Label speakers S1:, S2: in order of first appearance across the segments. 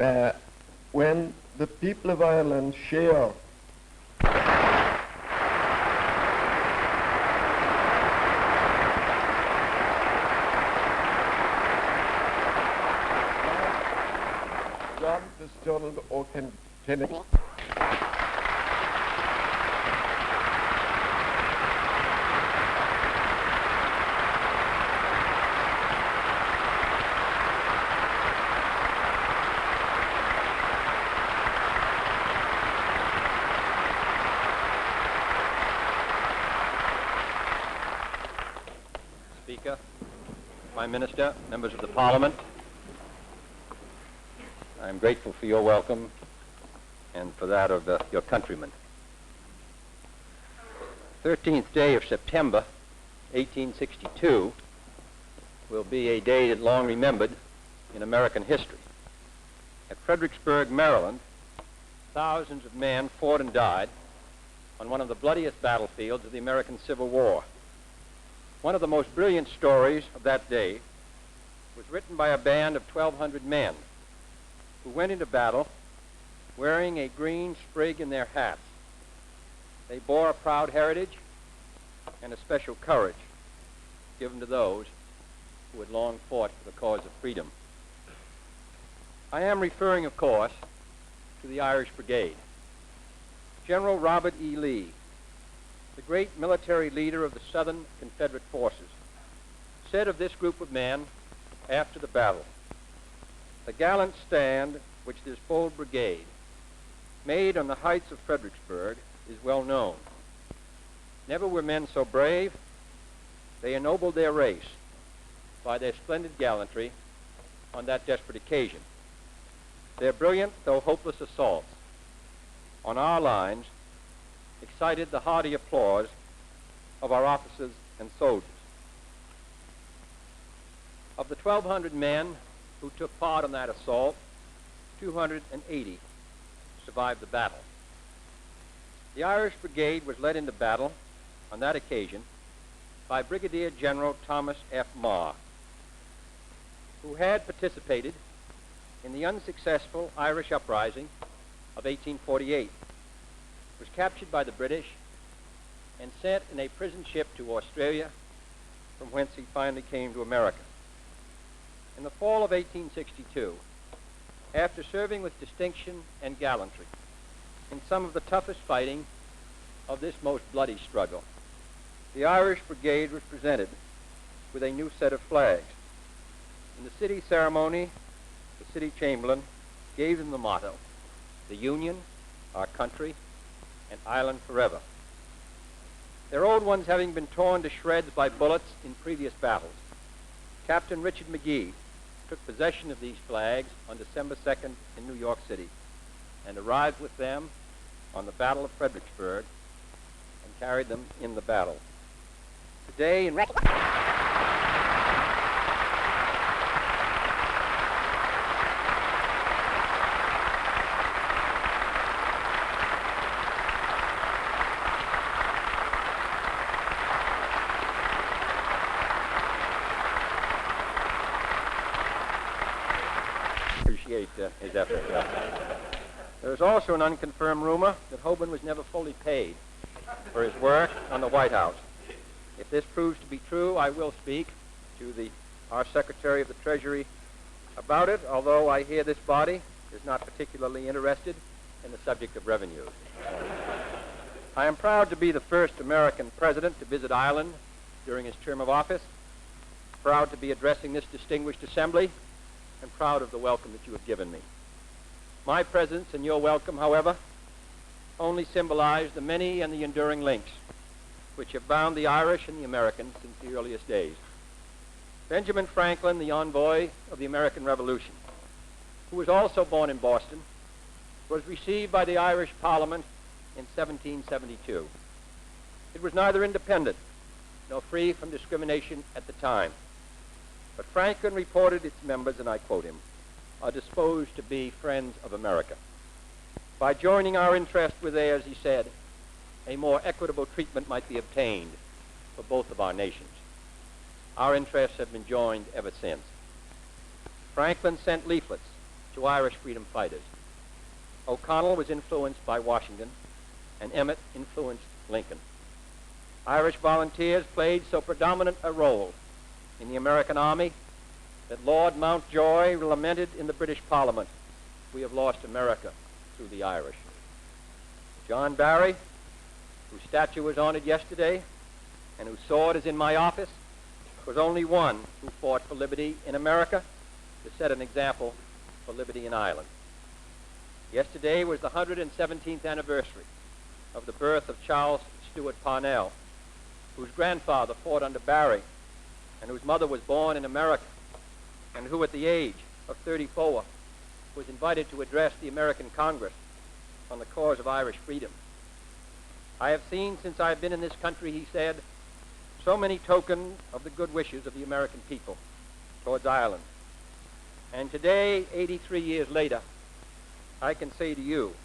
S1: when the people of Ireland share John Fitzgerald or Kennedy.
S2: Speaker, Prime Minister, members of the Parliament, I'm grateful for your welcome and for that of your countrymen. 13th day of September, 1862, will be a day long remembered in American history. At Fredericksburg, Maryland, thousands of men fought and died on one of the bloodiest battlefields of the American Civil War. One of the most brilliant stories of that day was written by a band of 1,200 men who went into battle wearing a green sprig in their hats. They bore a proud heritage and a special courage given to those who had long fought for the cause of freedom. I am referring, of course, to the Irish Brigade. General Robert E. Lee, the great military leader of the Southern Confederate forces, said of this group of men after the battle, "The gallant stand which this bold brigade made on the heights of Fredericksburg is well known. Never were men so brave. They ennobled their race by their splendid gallantry on that desperate occasion. Their brilliant, though hopeless assaults on our lines excited the hearty applause of our officers and soldiers." Of the 1,200 men who took part in that assault, 280 survived the battle. The Irish Brigade was led into battle on that occasion by Brigadier General Thomas F. Marr, who had participated in the unsuccessful Irish uprising of 1848, was captured by the British and sent in a prison ship to Australia, from whence he finally came to America. In the fall of 1862, after serving with distinction and gallantry in some of the toughest fighting of this most bloody struggle, the Irish Brigade was presented with a new set of flags. In the city ceremony, the city chamberlain gave them the motto, "The Union, our country, and Ireland forever." Their old ones having been torn to shreds by bullets in previous battles, Captain Richard McGee took possession of these flags on December 2nd in New York City and arrived with them on the Battle of Fredericksburg and carried them in the battle. Today, in his effort. There is also an unconfirmed rumor that Hoban was never fully paid for his work on the White House. If this proves to be true, I will speak to our Secretary of the Treasury about it, although I hear this body is not particularly interested in the subject of revenues. I am proud to be the first American president to visit Ireland during his term of office, proud to be addressing this distinguished assembly, and proud of the welcome that you have given me. My presence and your welcome, however, only symbolize the many and the enduring links which have bound the Irish and the Americans since the earliest days. Benjamin Franklin, the envoy of the American Revolution, who was also born in Boston, was received by the Irish Parliament in 1772. It was neither independent nor free from discrimination at the time. But Franklin reported its members, and I quote him, are disposed to be friends of America. By joining our interest with theirs, he said, a more equitable treatment might be obtained for both of our nations. Our interests have been joined ever since. Franklin sent leaflets to Irish freedom fighters. O'Connell was influenced by Washington, and Emmett influenced Lincoln. Irish volunteers played so predominant a role in the American army that Lord Mountjoy lamented in the British Parliament, "We have lost America through the Irish." John Barry, whose statue was honored yesterday and whose sword is in my office, was only one who fought for liberty in America to set an example for liberty in Ireland. Yesterday was the 117th anniversary of the birth of Charles Stewart Parnell, whose grandfather fought under Barry and whose mother was born in America, and who at the age of 34 was invited to address the American Congress on the cause of Irish freedom. "I have seen since I have been in this country," he said, "so many tokens of the good wishes of the American people towards Ireland. And today, 83 years later, I can say to you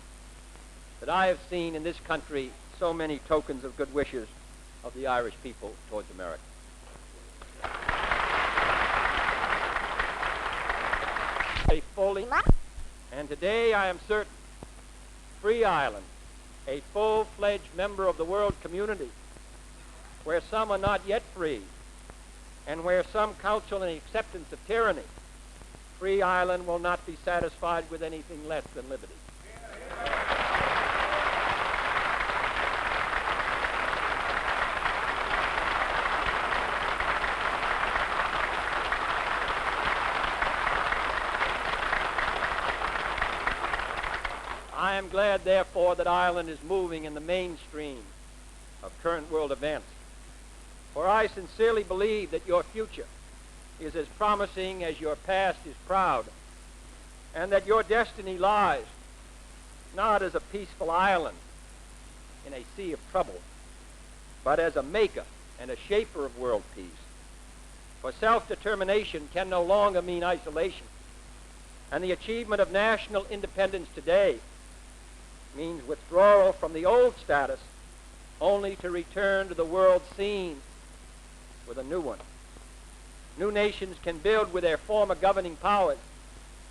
S2: that I have seen in this country so many tokens of good wishes of the Irish people towards America." And today I am certain free Ireland, a full-fledged member of the world community, where some are not yet free, and where some counsel an acceptance of tyranny, free Ireland will not be satisfied with anything less than liberty. I am glad, therefore, that Ireland is moving in the mainstream of current world events, for I sincerely believe that your future is as promising as your past is proud, and that your destiny lies not as a peaceful island in a sea of trouble, but as a maker and a shaper of world peace. For self-determination can no longer mean isolation, and the achievement of national independence today means withdrawal from the old status only to return to the world scene with a new one. New nations can build with their former governing powers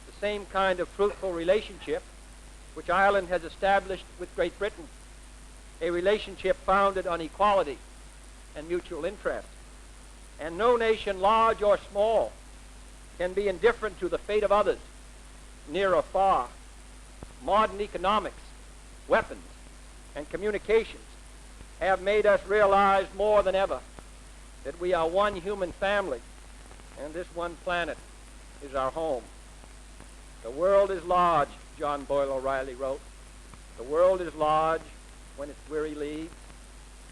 S2: the same kind of fruitful relationship which Ireland has established with Great Britain, a relationship founded on equality and mutual interest. And no nation, large or small, can be indifferent to the fate of others, near or far. Modern economics, weapons, and communications have made us realize more than ever that we are one human family, and this one planet is our home. "The world is large," John Boyle O'Reilly wrote. "The world is large when its weary leaves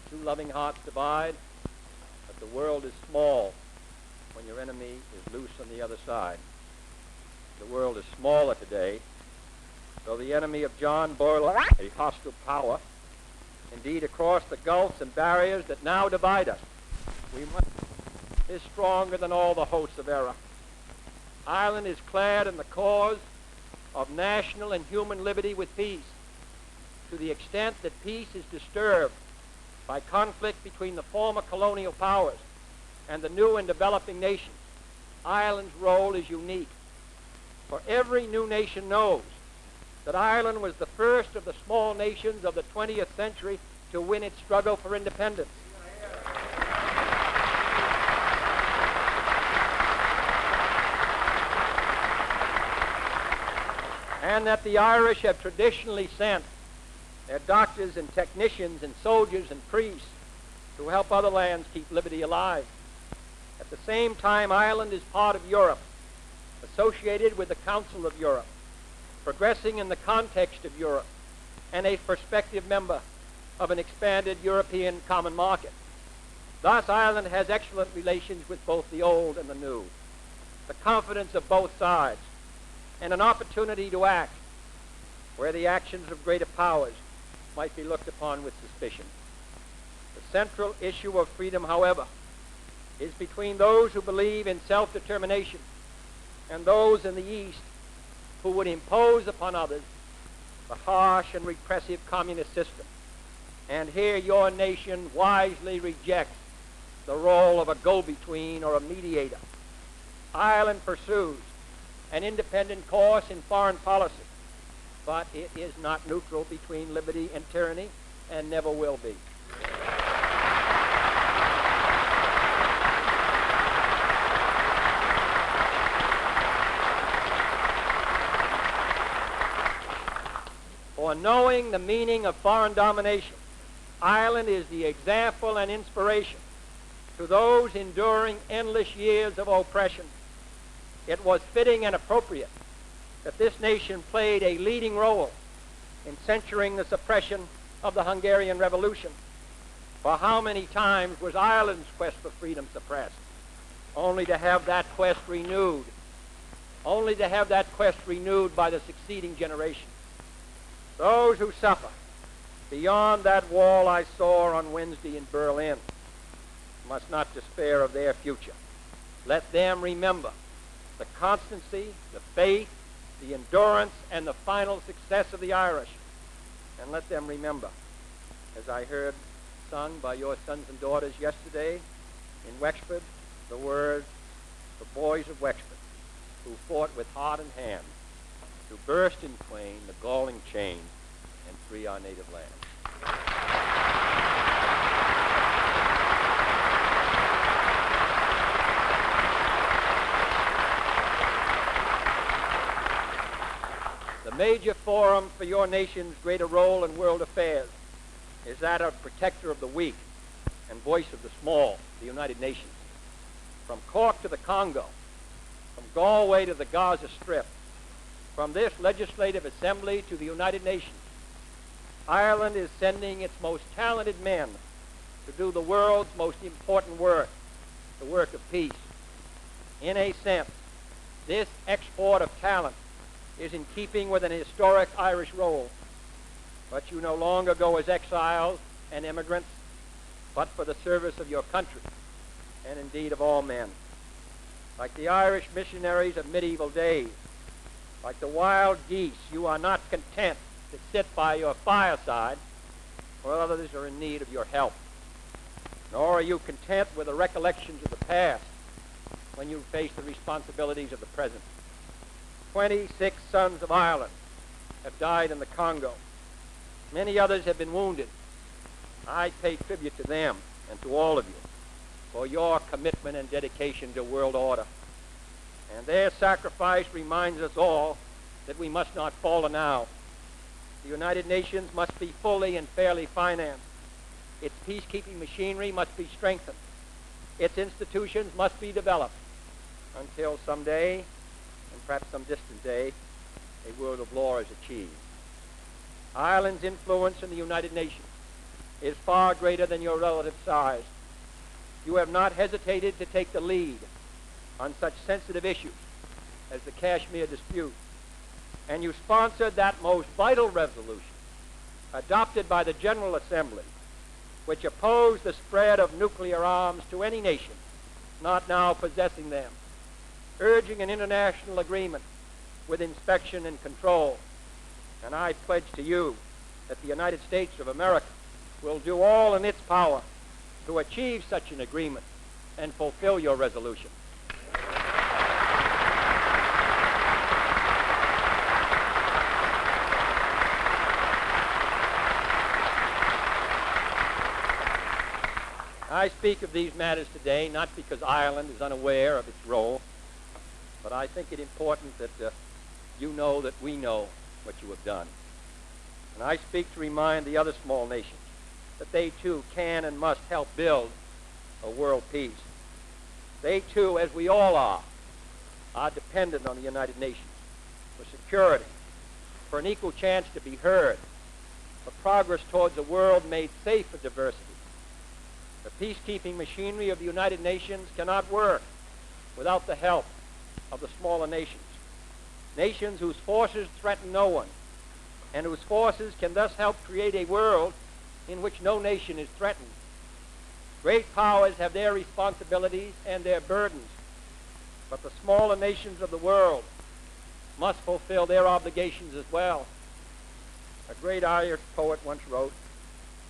S2: two loving hearts divide, but the world is small when your enemy is loose on the other side." The world is smaller today, though the enemy of John Boyle, a hostile power, indeed across the gulfs and barriers that now divide us, is stronger than all the hosts of error. Ireland is clad in the cause of national and human liberty with peace. To the extent that peace is disturbed by conflict between the former colonial powers and the new and developing nations, Ireland's role is unique. For every new nation knows that Ireland was the first of the small nations of the 20th century to win its struggle for independence. And that the Irish have traditionally sent their doctors and technicians and soldiers and priests to help other lands keep liberty alive. At the same time, Ireland is part of Europe, associated with the Council of Europe, progressing in the context of Europe, and a prospective member of an expanded European common market. Thus, Ireland has excellent relations with both the old and the new, the confidence of both sides, and an opportunity to act where the actions of greater powers might be looked upon with suspicion. The central issue of freedom, however, is between those who believe in self-determination and those in the East who would impose upon others the harsh and repressive communist system. And here your nation wisely rejects the role of a go-between or a mediator. Ireland pursues an independent course in foreign policy, but it is not neutral between liberty and tyranny, and never will be. For knowing the meaning of foreign domination, Ireland is the example and inspiration to those enduring endless years of oppression. It was fitting and appropriate that this nation played a leading role in censuring the suppression of the Hungarian Revolution. For how many times was Ireland's quest for freedom suppressed, only to have that quest renewed, by the succeeding generation? Those who suffer beyond that wall I saw on Wednesday in Berlin must not despair of their future. Let them remember the constancy, the faith, the endurance, and the final success of the Irish. And let them remember, as I heard sung by your sons and daughters yesterday in Wexford, the words, the boys of Wexford, who fought with heart and hand to burst in twain the galling chain and free our native land. The major forum for your nation's greater role in world affairs is that of protector of the weak and voice of the small, the United Nations. From Cork to the Congo, from Galway to the Gaza Strip, from this legislative assembly to the United Nations, Ireland is sending its most talented men to do the world's most important work, the work of peace. In a sense, this export of talent is in keeping with an historic Irish role. But you no longer go as exiles and immigrants, but for the service of your country, and indeed of all men. Like the Irish missionaries of medieval days, like the wild geese, you are not content to sit by your fireside while others are in need of your help. Nor are you content with the recollections of the past when you face the responsibilities of the present. 26 sons of Ireland have died in the Congo. Many others have been wounded. I pay tribute to them and to all of you for your commitment and dedication to world order. And their sacrifice reminds us all that we must not falter now. The United Nations must be fully and fairly financed. Its peacekeeping machinery must be strengthened. Its institutions must be developed until someday, and perhaps some distant day, a world of law is achieved. Ireland's influence in the United Nations is far greater than your relative size. You have not hesitated to take the lead on such sensitive issues as the Kashmir dispute, and you sponsored that most vital resolution adopted by the General Assembly, which opposed the spread of nuclear arms to any nation not now possessing them, urging an international agreement with inspection and control. And I pledge to you that the United States of America will do all in its power to achieve such an agreement and fulfill your resolution. I speak of these matters today not because Ireland is unaware of its role, but I think it important that you know that we know what you have done. And I speak to remind the other small nations that they too can and must help build a world peace. They too, as we all are dependent on the United Nations for security, for an equal chance to be heard, for progress towards a world made safe for diversity. The peacekeeping machinery of the United Nations cannot work without the help of the smaller nations, nations whose forces threaten no one, and whose forces can thus help create a world in which no nation is threatened. Great powers have their responsibilities and their burdens, but the smaller nations of the world must fulfill their obligations as well. A great Irish poet once wrote,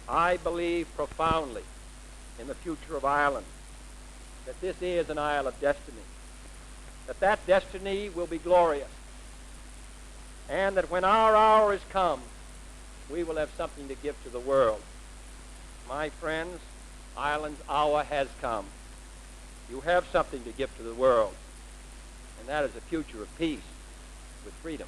S2: "I believe profoundly in the future of Ireland, that this is an isle of destiny. that that destiny will be glorious, and that when our hour is come, we will have something to give to the world. My friends, Ireland's hour has come. You have something to give to the world, and that is a future of peace with freedom.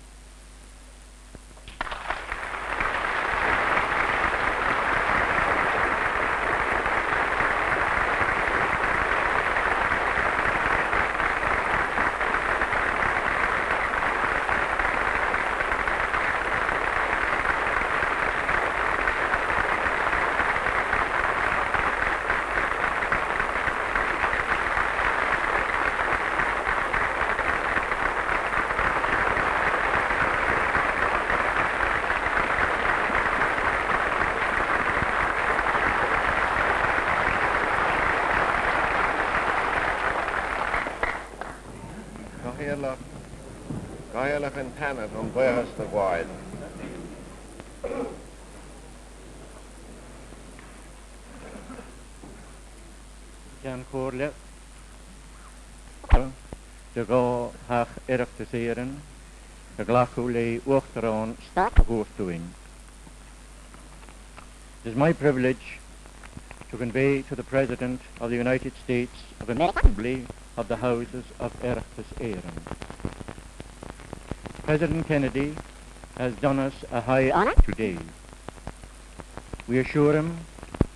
S1: Gael yn Tanner yn bwyhas na gwaed.
S3: Jan Corle, de go hach erachtaseren, de glachule uachtaran doing. It is my privilege to convey to the President of the United States of Assembly of the Houses of Erachtas Éireann. President Kennedy has done us a high honor today. We assure him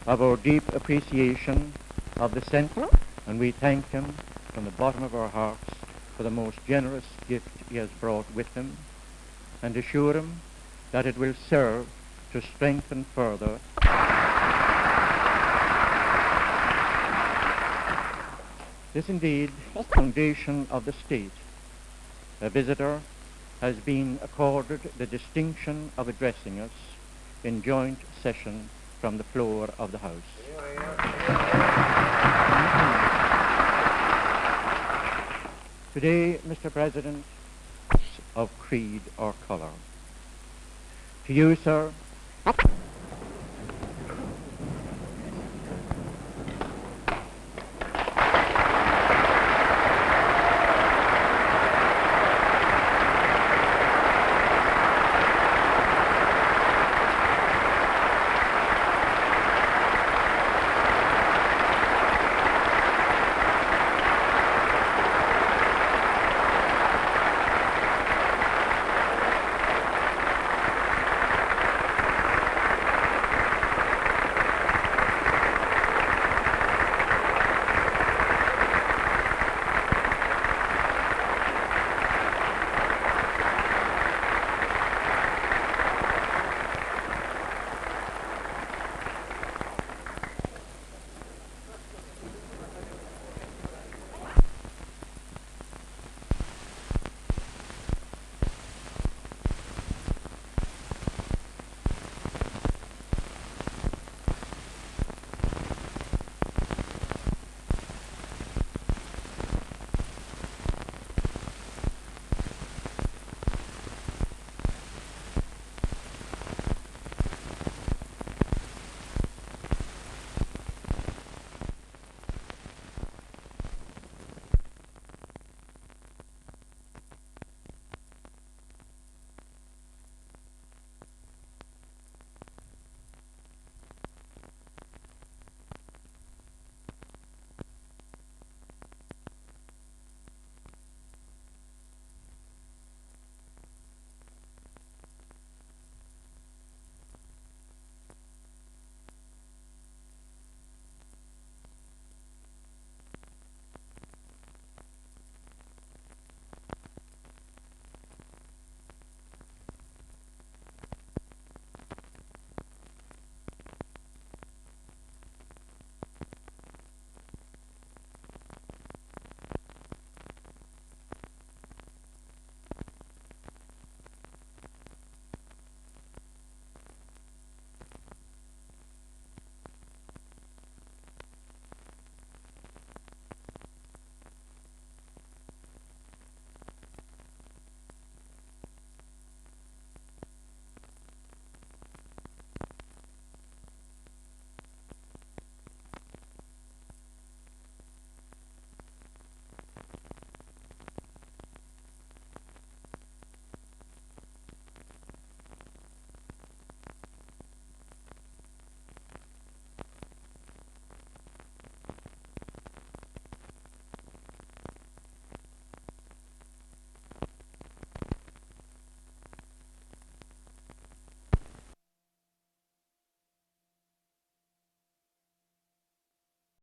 S3: of our deep appreciation of the sentiment, and we thank him from the bottom of our hearts for the most generous gift he has brought with him, and assure him that it will serve to strengthen further this indeed is the foundation of the state. A visitor has been accorded the distinction of addressing us in joint session from the floor of the House. Today, Mr. President, of creed or colour. To you, sir,